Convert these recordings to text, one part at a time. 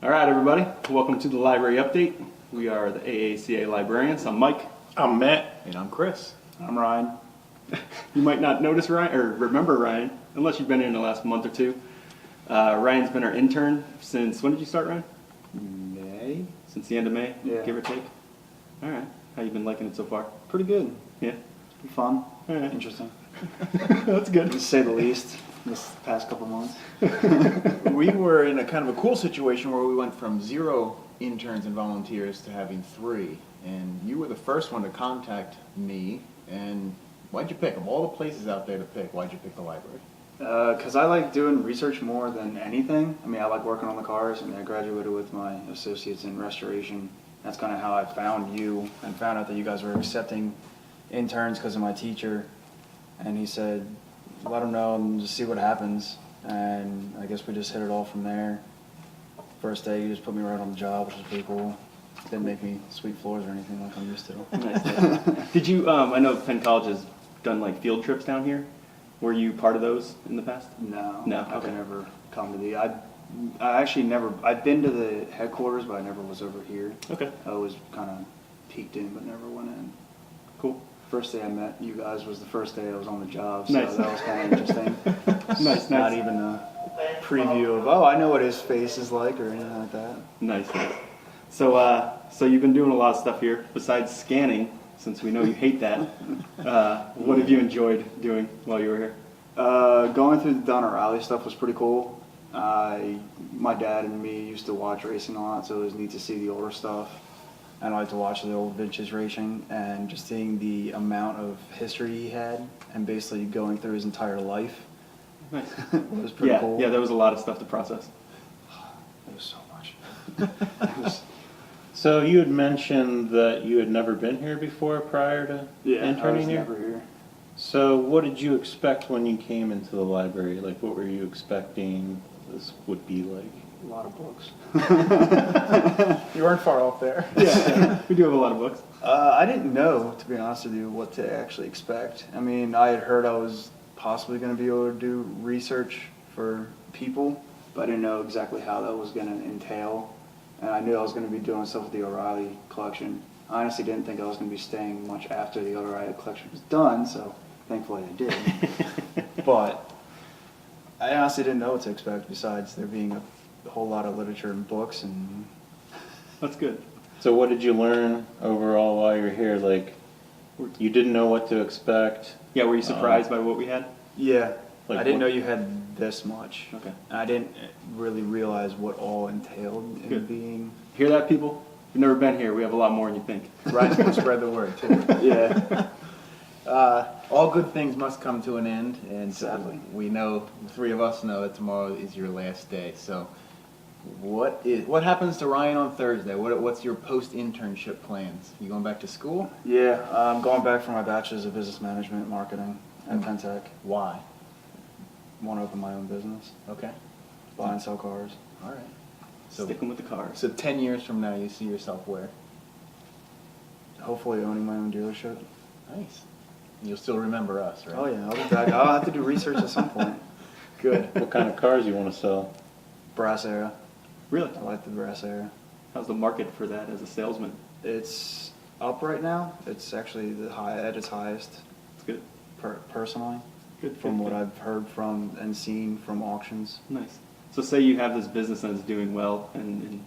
All right, everybody. Welcome to the library update. We are the AACA librarians. I'm Mike. I'm Matt. And I'm Chris. I'm Ryan. You might not notice Ryan or remember Ryan unless you've been here in the last month or two. Ryan's been our intern since, when did you start, Ryan? May. Since the end of May, Yeah. give or take. All right. How you been liking it so far? Pretty good. Yeah. Fun. All right. Interesting. That's good. To say the least, this past couple months. We were in a kind of a cool situation where we went from 0 interns and volunteers to having 3. And you were the first one to contact me. And why'd you pick? Of all the places out there to pick, why'd you pick the library? Because I like doing research more than anything. I mean, I like working on the cars. I mean, I graduated with my associates in restoration. That's kind of how I found you and found out that you guys were accepting interns because of my teacher. And he said, let them know and just see what happens. And I guess we just hit it all from there. First day, you just put me right on the job, which was pretty cool. Didn't make me sweep floors or anything like I'm used to. Nice. Did you, I know Penn College has done like field trips down here. Were you part of those in the past? No, No, I've okay. never come to the. I actually never. I've been to the headquarters, but I never was over here. Okay. I was kind of peeked in, but never went in. Cool. First day I met you guys was the first day I was on the job, so Nice. that was kind of interesting. Nice. Not even a preview of what I know what his face is like or anything like that. Nice. So you've been doing a lot of stuff here besides scanning, since we know you hate that. What have you enjoyed doing while you were here? Going through the Dun O'Reilly stuff was pretty cool. My dad and me used to watch racing a lot, so it was neat to see the older stuff. And I like to watch the old vintage racing and just seeing the amount of history he had and basically going through his entire life. Nice. It was pretty cool. Yeah, there was a lot of stuff to process. It was so much. It was, So you had mentioned that you had never been here before prior to yeah, I was interning here? never here. So what did you expect when you came into the library? Like, what were you expecting this would be like? A lot of books. You weren't far off there. Yeah, we do have a lot of books. I didn't know, to be honest with you, what to actually expect. I mean, I had heard I was possibly going to be able to do research for people, but I didn't know exactly how that was going to entail. And I knew I was going to be doing stuff with the O'Reilly collection. I honestly didn't think I was going to be staying much after the O'Reilly collection was done, so thankfully I did. But I honestly didn't know what to expect besides there being a whole lot of literature and books and That's good. So what did you learn overall while you were here? Like, you didn't know what to expect. Yeah, were you surprised by what we had? yeah. Like I didn't what- know you had this much. Okay. And I didn't really realize what all entailed in Good. being. Hear that, people? If you've never been here, we have a lot more than you think. Ryan's going to spread the word, too. Yeah. All good things must come to an end. And so Sadly. we know, the 3 of us know that tomorrow is your last day. So what happens to Ryan on Thursday? What's your post-internship plans? You going back to school? Yeah, I'm going back for my bachelor's of business management and marketing at Penn Tech. Why? Want to open my own business, Okay. buy and sell cars. All right. So, Sticking with the cars. so 10 years from now, you see yourself where? Hopefully owning my own dealership. Nice. You'll still remember us, right? Oh yeah, I'll be back. I'll have to do research at some point. Good. What kind of cars you want to sell? Brass era. Really? I like the brass era. How's the market for that as a salesman? It's up right now. It's actually at its highest It's good. personally. Good. From good, what good. I've heard from and seen from auctions. Nice. So say you have this business that's doing well and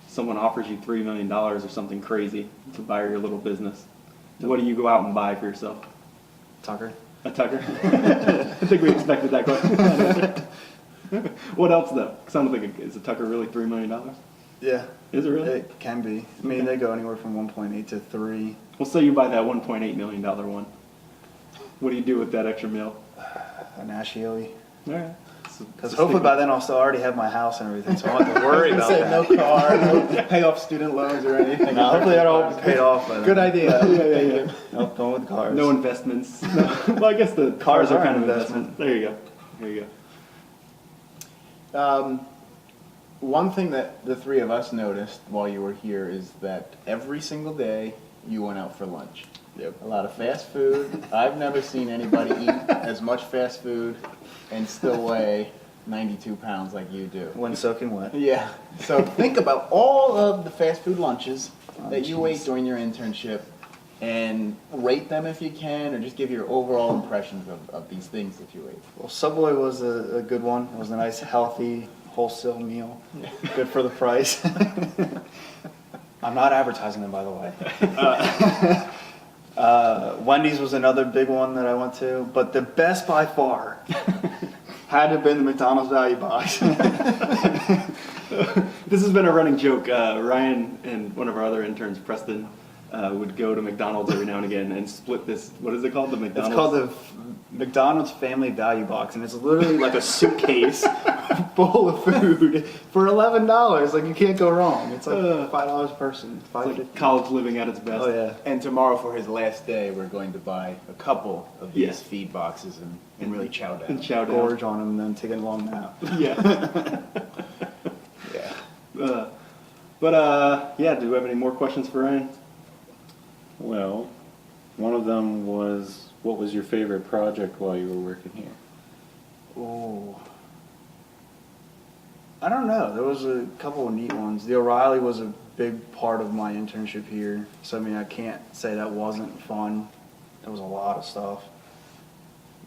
someone offers you $3 million or something crazy to buy your little business. What do you go out and buy for yourself? Tucker. A Tucker? I think we expected that question. What else though? Sounds like is a Tucker really $3 million? Yeah. Is it really? It can be. I mean, they go anywhere from 1.8 to 3. Well, say you buy that $1.8 million one. What do you do with that extra mil? An Ash Healy. All right. Because hopefully by then I'll still already have my house and everything, so I don't have to worry about that. No car, no pay off student loans or anything. No, hopefully that'll all be paid off by then. Good idea. Yeah. Nope, going with cars. No investments. No. Well, I guess the cars are kind of an investment. There you go. There you go. One thing that the 3 of us noticed while you were here is that every single day you went out for lunch. Yep. A lot of fast food. I've never seen anybody eat as much fast food and still weigh 92 pounds like you do. When soaking wet. Yeah. So think about all of the fast food lunches that you jeez. ate during your internship and rate them if you can, or just give your overall impressions of these things that you ate. Well, Subway was a good one. It was a nice, healthy, wholesale meal. Good for the price. I'm not advertising them, by the way. Wendy's was another big one that I went to, but the best by far had to have been the McDonald's value box. This has been a running joke. Ryan and one of our other interns, Preston, would go to McDonald's every now and again and split this. What is it called? The McDonald's. It's called the McDonald's Family Value Box, and it's literally like a suitcase full of food for $11. Like, you can't go wrong. It's like $5 a person. It's like college living at its best. Oh yeah. And tomorrow, for his last day, we're going to buy a couple of these Yeah. feed boxes and really chow down. And chow down. Gorge on them and then take a long nap. Yeah. Yeah. Yeah. Do we have any more questions for Ryan? Well, one of them was, what was your favorite project while you were working here? Oh. I don't know. There was a couple of neat ones. The O'Reilly was a big part of my internship here. So, I mean, I can't say that wasn't fun. There was a lot of stuff.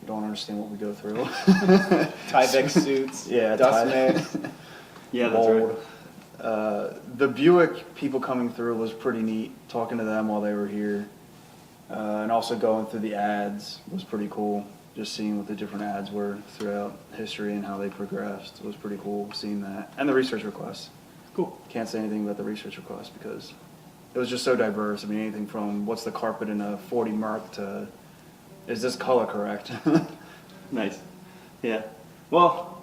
You don't understand what we go through. Tyvek suits, Yeah, dust Ty- masks. Yeah, that's right. Mold. The Buick people coming through was pretty neat. Talking to them while they were here. And also going through the ads was pretty cool. Just seeing what the different ads were throughout history and how they progressed was pretty cool seeing that. And the research requests. Cool. Can't say anything about the research requests because it was just so diverse. I mean, anything from what's the carpet in a 40 Merc to is this color correct? Nice. Yeah. Well,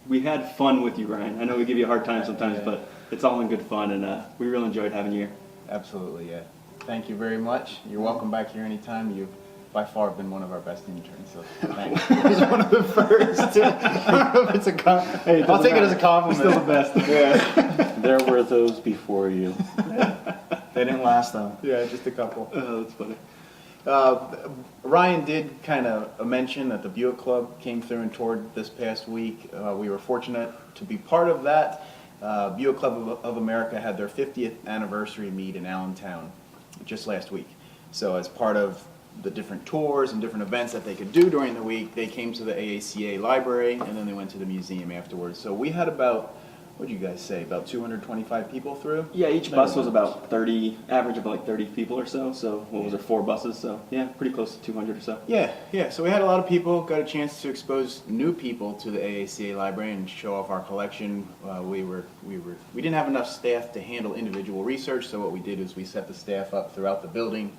we had fun with you, Ryan. I know we give you a hard time sometimes, Yeah. but it's all in good fun, and we really enjoyed having you here. Absolutely, yeah. Thank you very much. You're welcome back here anytime. You've by far been one of our best interns, so thanks. One of the first. I don't know if it's a Hey, I'll take it as a compliment. Still the best. Yeah. There were those before you. They didn't last though. Yeah, just a couple. Oh, that's funny. Ryan did kind of mention that the Buick Club came through and toured this past week. We were fortunate to be part of that. Buick Club of America had their 50th anniversary meet in Allentown just last week. So as part of the different tours and different events that they could do during the week, they came to the AACA library and then they went to the museum afterwards. So we had about, what did you guys say, about 225 people through? Yeah, each bus was about 30, average of like 30 people or so. So what was there, 4 buses? So yeah, pretty close to 200 or so. Yeah. So we had a lot of people, got a chance to expose new people to the AACA library and show off our collection. We didn't have enough staff to handle individual research, so what we did is we set the staff up throughout the building.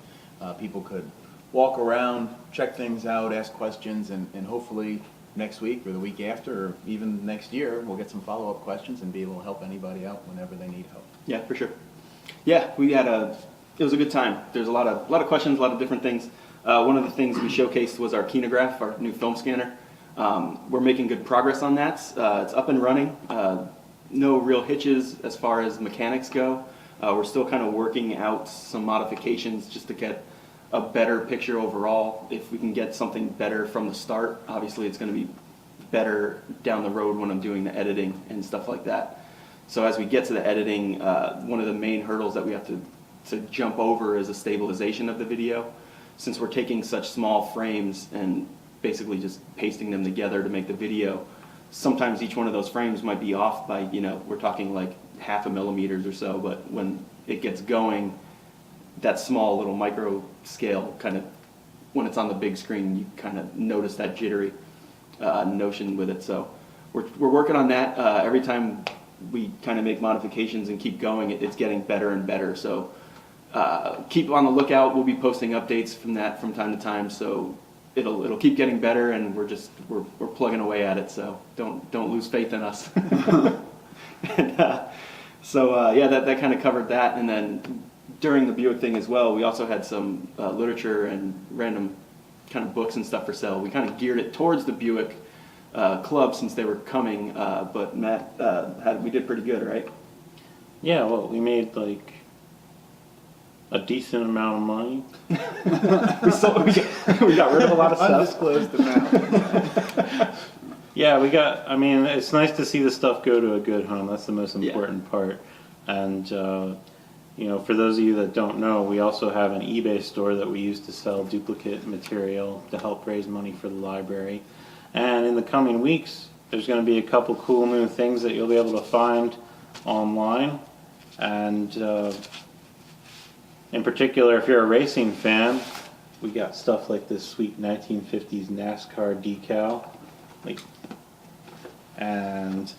People could walk around, check things out, ask questions, and hopefully next week or the week after or even next year we'll get some follow-up questions and be able to help anybody out whenever they need help. Yeah, for sure. Yeah, it was a good time. There's a lot of questions, a lot of different things. One of the things we showcased was our kinograph, our new film scanner. We're making good progress on that. It's up and running. No real hitches as far as mechanics go. We're still kind of working out some modifications just to get a better picture overall. If we can get something better from the start, obviously it's going to be better down the road when I'm doing the editing and stuff like that. So as we get to the editing, one of the main hurdles that we have to jump over is the stabilization of the video. Since we're taking such small frames and basically just pasting them together to make the video, sometimes each one of those frames might be off by, we're talking like 0.5 millimeters or so, but when it gets going, that small little micro scale kind of, when it's on the big screen, you kind of notice that jittery notion with it. So we're working on that. Every time we kind of make modifications and keep going, it's getting better and better. So keep on the lookout. We'll be posting updates from that from time to time. So it'll keep getting better, and we're plugging away at it. So don't lose faith in us. And, that kind of covered that, and then during the Buick thing as well, we also had some literature and random kind of books and stuff for sale. We kind of geared it towards the Buick Club since they were coming, but Matt, we did pretty good, right? Yeah, well, we made like a decent amount of money. We got rid of a lot of stuff. Undisclosed amount. Yeah, I mean, it's nice to see the stuff go to a good home. That's the most important part. And, you know, for those of you that don't know, we also have an eBay store that we use to sell duplicate material to help raise money for the library. And in the coming weeks, there's going to be a couple cool new things that you'll be able to find online. And in particular, if you're a racing fan, we got stuff like this sweet 1950s NASCAR decal. And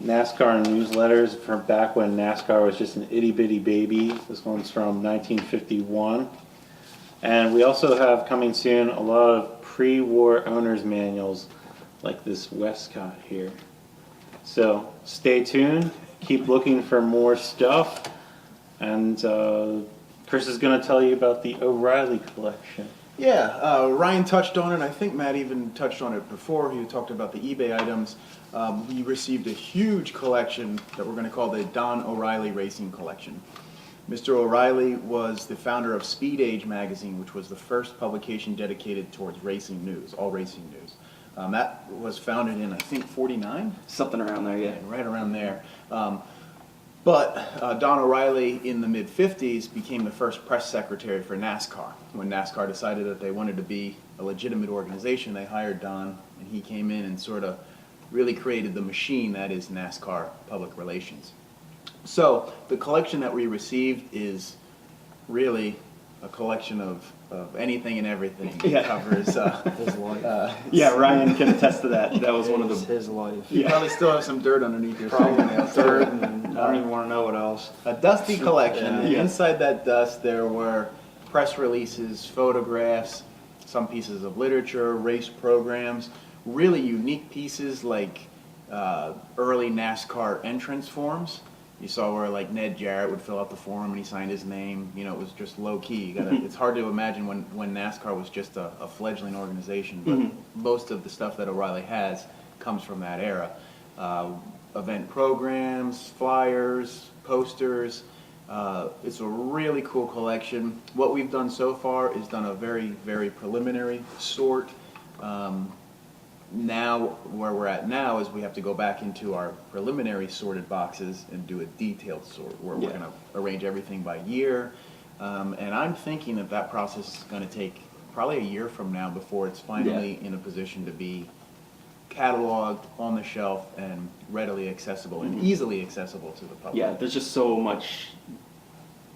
NASCAR newsletters from back when NASCAR was just an itty bitty baby. This one's from 1951. And we also have coming soon a lot of pre-war owner's manuals like this Westcott here. So stay tuned, keep looking for more stuff, and Chris is going to tell you about the O'Reilly collection. Yeah, Ryan touched on it. I think Matt even touched on it before. He talked about the eBay items. We received a huge collection that we're going to call the Don O'Reilly Racing Collection. Mr. O'Reilly was the founder of Speed Age magazine, which was the first publication dedicated towards racing news, all racing news. That was founded in, I think, 49? Something around there, yeah. Right around there. But Don O'Reilly in the mid-50s became the first press secretary for NASCAR. When NASCAR decided that they wanted to be a legitimate organization, they hired Don, and he came in and sort of really created the machine that is NASCAR public relations. So the collection that we received is really a collection of anything and everything. Yeah. It covers His life. Yeah, Ryan can attest to that. That was one of It's the... his life. you probably still have some dirt underneath your Probably fingernails. dirt, and I don't even want to know what else. A dusty collection. And Yeah. inside that dust there were press releases, photographs, some pieces of literature, race programs, really unique pieces like early NASCAR entrance forms. You saw where like Ned Jarrett would fill out the form and he signed his name. You know, it was just low key. It's hard to imagine when NASCAR was just a fledgling organization, but most of the stuff that O'Reilly has comes from that era. Event programs, flyers, posters. It's a really cool collection. What we've done so far is done a very, very preliminary sort. Now, where we're at now is we have to go back into our preliminary sorted boxes and do a detailed sort where we're going to arrange everything by year. And I'm thinking that process is going to take probably a year from now before it's finally in a position to be cataloged on the shelf and readily accessible and easily accessible to the public. Yeah, there's just so much,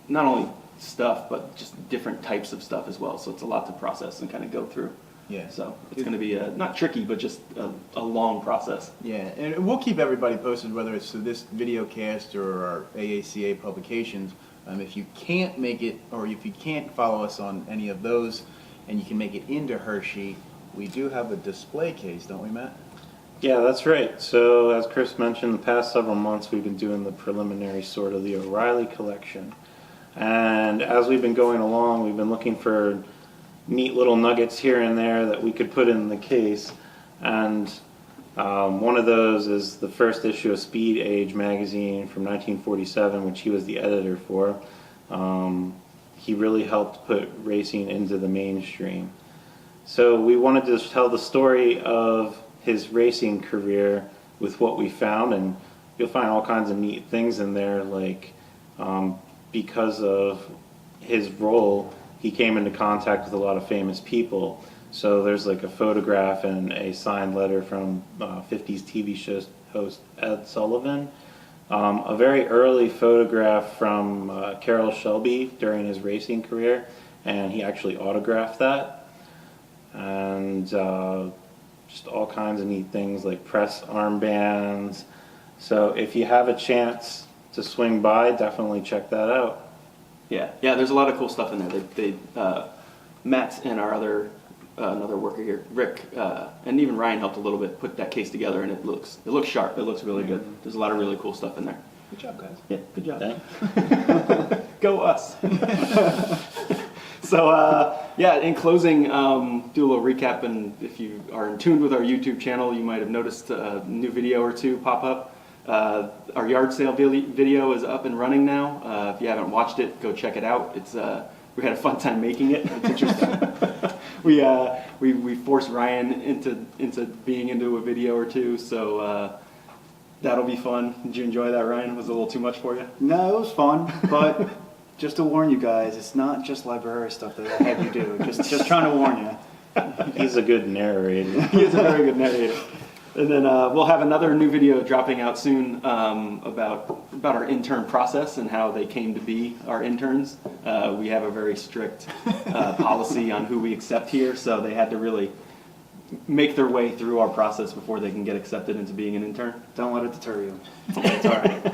not only stuff, but just different types of stuff as well. So it's a lot to process and kind of go through. Yeah. So it's going to be not tricky, but just a long process. Yeah, and we'll keep everybody posted, whether it's through this videocast or our AACA publications. If you can't make it, or if you can't follow us on any of those, and you can make it into Hershey, we do have a display case, don't we, Matt? Yeah, that's right. So as Chris mentioned, the past several months we've been doing the preliminary sort of the O'Reilly collection. And as we've been going along, we've been looking for neat little nuggets here and there that we could put in the case. And one of those is the first issue of Speed Age magazine from 1947, which he was the editor for. He really helped put racing into the mainstream. So we wanted to tell the story of his racing career with what we found, and you'll find all kinds of neat things in there, like because of his role, he came into contact with a lot of famous people. So there's like a photograph and a signed letter from 50s TV show host Ed Sullivan. A very early photograph from Carroll Shelby during his racing career, and he actually autographed that. And just all kinds of neat things like press armbands. So if you have a chance to swing by, definitely check that out. Yeah, there's a lot of cool stuff in there. They Matt and our other another worker here, Rick, and even Ryan helped a little bit put that case together, and it looks sharp. It looks really good. There's a lot of really cool stuff in there. Good job, guys. Yeah, good job. Thanks. Go us. So in closing, do a little recap, and if you are in tune with our YouTube channel, you might have noticed a new video or two pop up. Our yard sale video is up and running now. If you haven't watched it, go check it out. It's we had a fun time making it. It's interesting. we forced Ryan into being into a video or two, so that'll be fun. Did you enjoy that, Ryan? Was it a little too much for you? No, it was fun, but just to warn you guys, it's not just library stuff that I had you do. Just trying to warn you. He's a good narrator. He is a very good narrator. And then we'll have another new video dropping out soon about our intern process and how they came to be our interns. We have a very strict policy on who we accept here, so they had to really make their way through our process before they can get accepted into being an intern. Don't let it deter you. It's all right.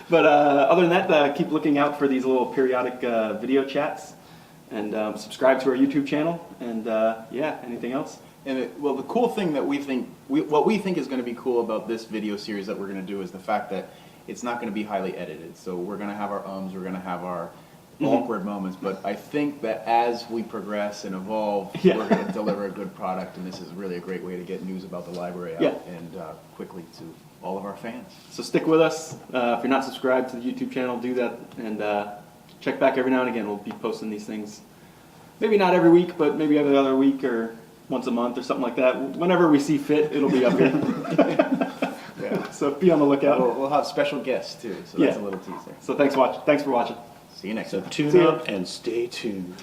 But other than that, keep looking out for these little periodic video chats, and subscribe to our YouTube channel. And yeah, anything else? And well, the cool thing that what we think is going to be cool about this video series that we're going to do is the fact that it's not going to be highly edited. So we're going to have our we're going to have our awkward moments, but I think that as we progress and evolve, we're going to deliver a good product, and this is really a great way to get news about the library out and quickly to all of our fans. So stick with us. If you're not subscribed to the YouTube channel, do that, and check back every now and again. We'll be posting these things, maybe not every week, but maybe every other week or once a month or something like that. Whenever we see fit, it'll be up here. Yeah. So be on the lookout. We'll have special guests too, so that's a little teaser. So thanks for watching. See you next time. So tune up and stay tuned.